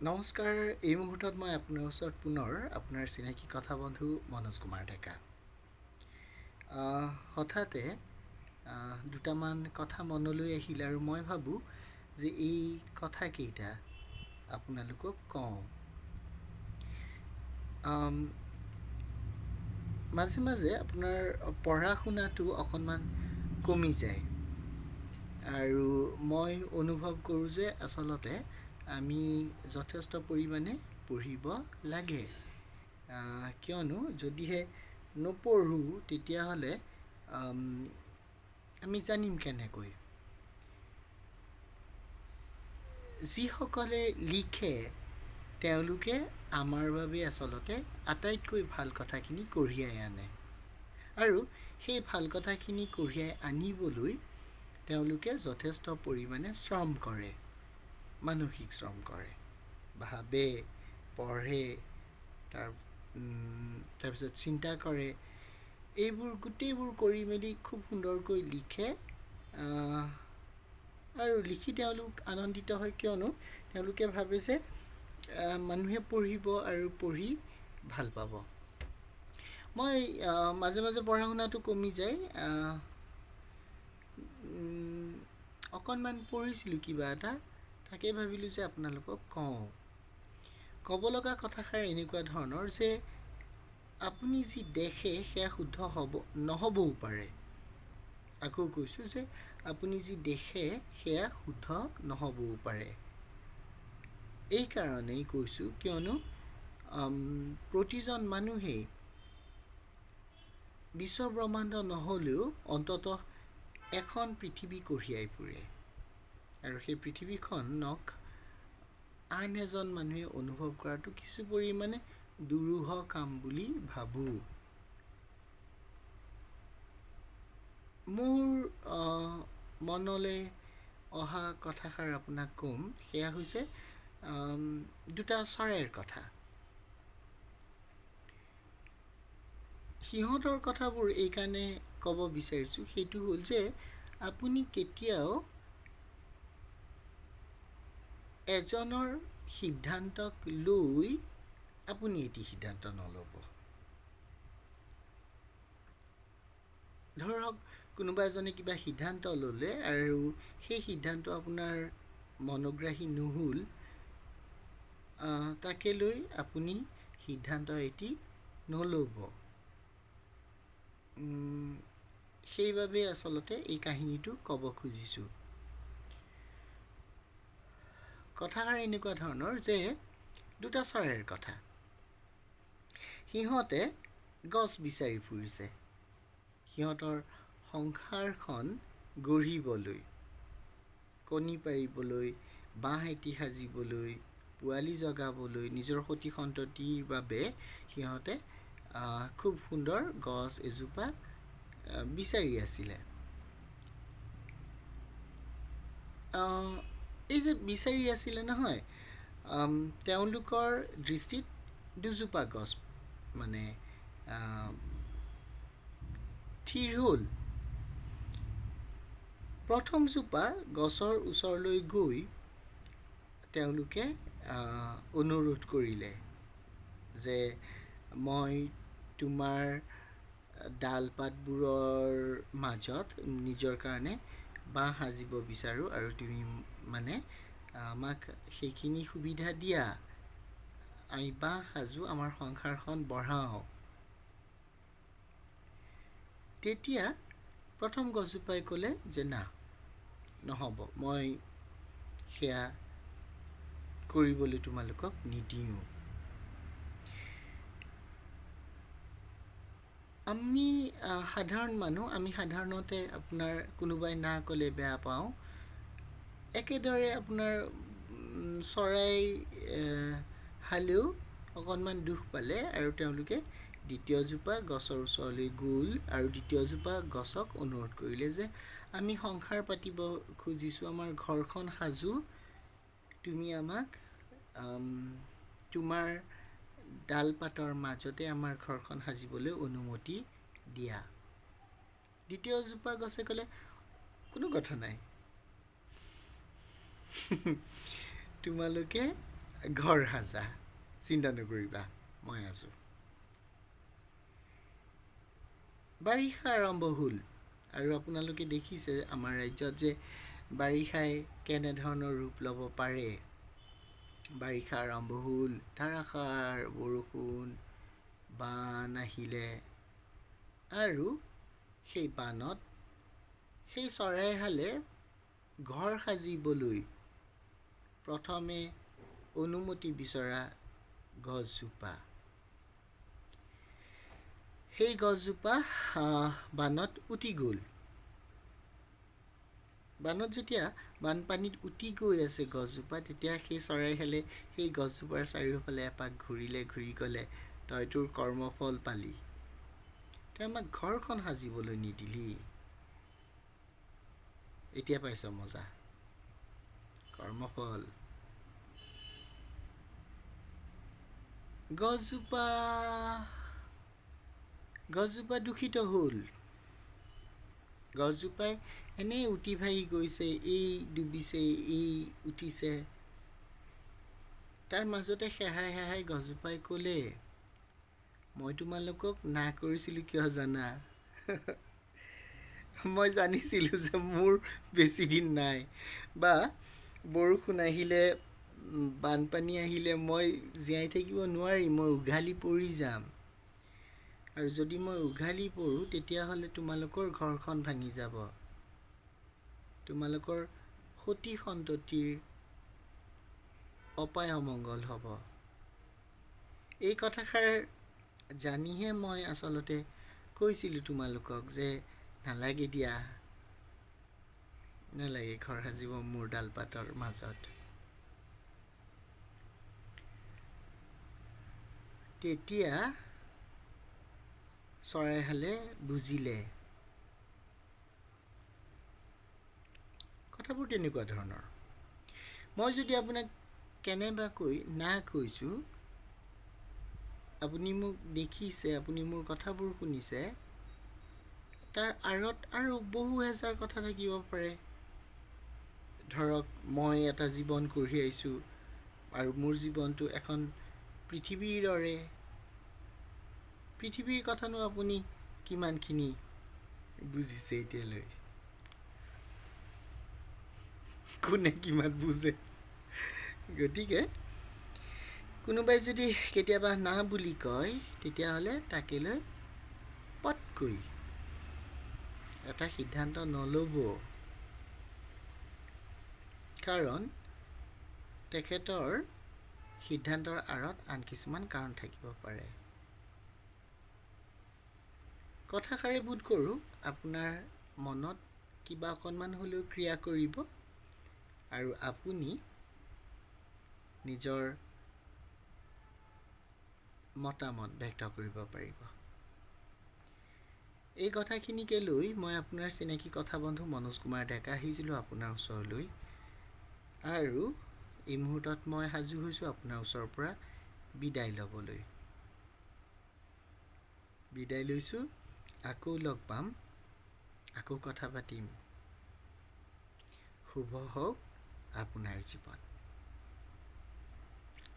নমস্কাৰ। এই মুহূৰ্তত মই আপোনাৰ ওচৰত পুনৰ আপোনাৰ চিনাকি কথা বন্ধু মনোজ কুমাৰ ডেকা। হঠাতে দুটামান কথা মনলৈ আহিল আৰু মই ভাবোঁ যে এই কথাকেইটা আপোনালোকক কওঁ। মাজে মাজে আপোনাৰ পঢ়া শুনাটো অকণমান কমি যায় আৰু মই অনুভৱ কৰোঁ যে আচলতে আমি যথেষ্ট পৰিমাণে পঢ়িব লাগে, কিয়নো যদিহে নপঢ়োঁ তেতিয়াহ'লে আমি জানিম কেনেকৈ। যিসকলে লিখে তেওঁলোকে আমাৰ বাবে আচলতে আটাইতকৈ ভাল কথাখিনি কঢ়িয়াই আনে আৰু সেই ভাল কথাখিনি কঢ়িয়াই আনিবলৈ তেওঁলোকে যথেষ্ট পৰিমাণে শ্ৰম কৰে, মানসিক শ্ৰম কৰে, ভাবে, পঢ়ে, তাৰপিছত চিন্তা কৰে। এইবোৰ গোটেইবোৰ কৰি মেলি খুব সুন্দৰকৈ লিখে আৰু লিখি তেওঁলোক আনন্দিত হয়, কিয়নো তেওঁলোকে ভাবে যে মানুহে পঢ়িব আৰু পঢ়ি ভাল পাব। মই মাজে মাজে পঢ়া শুনাটো কমি যায়, অকণমান পঢ়িছিলোঁ কিবা এটা, তাকে ভাবিলোঁ যে আপোনালোকক কওঁ। ক'ব লগা কথাষাৰ এনেকুৱা ধৰণৰ যে আপুনি যি দেখে সেয়া শুদ্ধ নহ'বও পাৰে। আকৌ কৈছোঁ যে আপুনি যি দেখে সেয়া শুদ্ধ নহ'বও পাৰে। এই কাৰণেই কৈছোঁ কিয়নো প্ৰতিজন মানুহেই বিশ্বব্ৰহ্মাণ্ড নহ'লেও অন্ততঃ এখন পৃথিৱী কঢ়িয়াই ফুৰে আৰু সেই পৃথিৱীখনক আন এজন মানুহে অনুভৱ কৰাটো কিছু পৰিমাণে দুৰূহ কাম বুলি ভাবোঁ। মোৰ মনলৈ অহা কথাষাৰ আপোনাক ক'ম, সেয়া হৈছে দুটা চৰাইৰ কথা। সিহঁতৰ কথাবোৰ এইকাৰণে ক'ব বিচাৰিছোঁ, সেইটো হ'ল যে আপুনি কেতিয়াও এজনৰ সিদ্ধান্তক লৈ আপুনি এটি সিদ্ধান্ত নল'ব। ধৰক কোনোবা এজনে কিবা সিদ্ধান্ত ল'লে আৰু সেই সিদ্ধান্ত আপোনাৰ মনোগ্ৰাহী নহ'ল, তাকে লৈ আপুনি সিদ্ধান্ত এটি নল'ব। সেইবাবে আচলতে এই কাহিনীটো ক'ব খুজিছোঁ। কথাষাৰ এনেকুৱা ধৰণৰ যে দুটা চৰাইৰ কথা। সিহঁতে গছ বিচাৰি ফুৰিছে সিহঁতৰ সংসাৰখন গঢ়িবলৈ, কণী পাৰিবলৈ, বাঁহ এটি সাজিবলৈ, পোৱালি জগাবলৈ, নিজৰ সতি সন্ততিৰ বাবে সিহঁতে খুব সুন্দৰ গছ এজোপা বিচাৰি আছিলে। এই যে বিচাৰি আছিলে নহয়, তেওঁলোকৰ দৃষ্টিত দুজোপা গছ মানে থিৰ হ'ল। প্ৰথমজোপা গছৰ ওচৰলৈ গৈ তেওঁলোকে অনুৰোধ কৰিলে যে মই তোমাৰ ডাল পাতবোৰৰ মাজত নিজৰ কাৰণে বাঁহ সাজিব বিচাৰোঁ আৰু তুমি মানে আমাক সেইখিনি সুবিধা দিয়া, আমি বাঁহ সাজোঁ, আমাৰ সংসাৰখন বঢ়াওঁ। তেতিয়া প্ৰথম গছজোপাই ক'লে যে না, নহ'ব, মই সেয়া কৰিবলৈ তোমালোকক নিদিওঁ। আমি সাধাৰণ মানুহ, আমি সাধাৰণতে আপোনাৰ কোনোবাই না ক'লে বেয়া পাওঁ। একেদৰে আপোনাৰ চৰাই হালেও অকণমান দুখ পালে আৰু তেওঁলোকে দ্বিতীয়জোপা গছৰ ওচৰলৈ গ'ল আৰু দ্বিতীয়জোপা গছক অনুৰোধ কৰিলে যে আমি সংসাৰ পাতিব খুজিছোঁ, আমাৰ ঘৰখন সাজোঁ, তুমি আমাক তোমাৰ ডাল পাতৰ মাজতে আমাৰ ঘৰখন সাজিবলৈ অনুমতি দিয়া। দ্বিতীয়জোপা গছে ক'লে কোনো কথা নাই, তোমালোকে ঘৰ সাজা, চিন্তা নকৰিবা, মই আছোঁ। বাৰিষা আৰম্ভ হ'ল আৰু আপোনালোকে দেখিছে আমাৰ ৰাজ্যত যে বাৰিষাই কেনেধৰণৰ ৰূপ ল'ব পাৰে। বাৰিষা আৰম্ভ হ'ল, ধাৰাসাৰ বৰষুণ, বান আহিলে আৰু সেই বানত সেই চৰাইহালে ঘৰ সাজিবলৈ প্ৰথমে অনুমতি বিচৰা গছজোপা, সেই গছজোপা বানত উটি গ'ল। বানত যেতিয়া বানপানীত উটি গৈ আছে গছজোপা, তেতিয়া সেই চৰাইহালে সেই গছজোপাৰ চাৰিওফালে এপাক ঘূৰিলে, ঘূৰি ক'লে, তই তোৰ কৰ্মফল পালি, তই আমাক ঘৰখন সাজিবলৈ নিদিলি, এতিয়া পাইছ মজা, কৰ্মফল। গছজোপা দূষিত হ'ল। গছজোপাই এনেই উটি ভাহি গৈছে, এই ডুবিছে, এই উঠিছে। তাৰ মাজতে সেহাই সেহাই গছজোপাই ক'লে, মই তোমালোকক না কৰিছিলোঁ কিয় জানা? মই জানিছিলোঁ যে মোৰ বেছি দিন নাই, বা বৰষুণ আহিলে, বানপানী আহিলে মই জীয়াই থাকিব নোৱাৰিম, মই উঘালি পৰি যাম। আৰু যদি মই উঘালি পৰোঁ, তেতিয়াহ'লে তোমালোকৰ ঘৰখন ভাঙি যাব, তোমালোকৰ সতি সন্ততিৰ অপায় অমংগল হ'ব। এই কথাষাৰ জানিহে মই আচলতে কৈছিলোঁ তোমালোকক যে নালাগে দিয়া, নালাগে ঘৰ সাজিব মোৰ ডালপাতৰ মাজত। তেতিয়া চৰাইহালে বুজিলে। কথাবোৰ তেনেকুৱা ধৰণৰ। মই যদি আপোনাক কেনেবাকৈ না কৈছোঁ, আপুনি মোক দেখিছে, আপুনি মোৰ কথাবোৰ শুনিছে, তাৰ আঁৰত আৰু বহু হেজাৰ কথা থাকিব পাৰে। ধৰক মই এটা জীৱন কঢ়িয়াইছোঁ আৰু মোৰ জীৱনটো এখন পৃথিৱীৰ দৰে। পৃথিৱীৰ কথানো আপুনি কিমানখিনি বুজিছে এতিয়ালৈ? কোনে কিমান বুজে? গতিকে কোনোবাই যদি কেতিয়াবা না বুলি কয়, তেতিয়াহ'লে তাকে লৈ পটকৈ এটা সিদ্ধান্ত নল'ব, কাৰণ তেখেতৰ সিদ্ধান্তৰ আঁৰত আন কিছুমান কাৰণ থাকিব পাৰে। কথাষাৰে বোধ কৰোঁ আপোনাৰ মনত কিবা অকণমান হ'লেও ক্ৰিয়া কৰিব আৰু আপুনি নিজৰ মতামত ব্যক্ত কৰিব পাৰিব। এই কথাখিনিকে লৈ মই আপোনাৰ চিনাকি কথা বন্ধু মনোজ কুমাৰ ডেকা আহিছিলোঁ আপোনাৰ ওচৰলৈ, আৰু এই মুহূৰ্তত মই সাজু হৈছোঁ আপোনাৰ ওচৰৰ পৰা বিদায় ল'বলৈ। বিদায় লৈছোঁ, আকৌ লগ পাম, আকৌ কথা পাতিম। শুভ হওক আপোনাৰ জীৱন।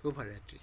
শুভৰাত্ৰি।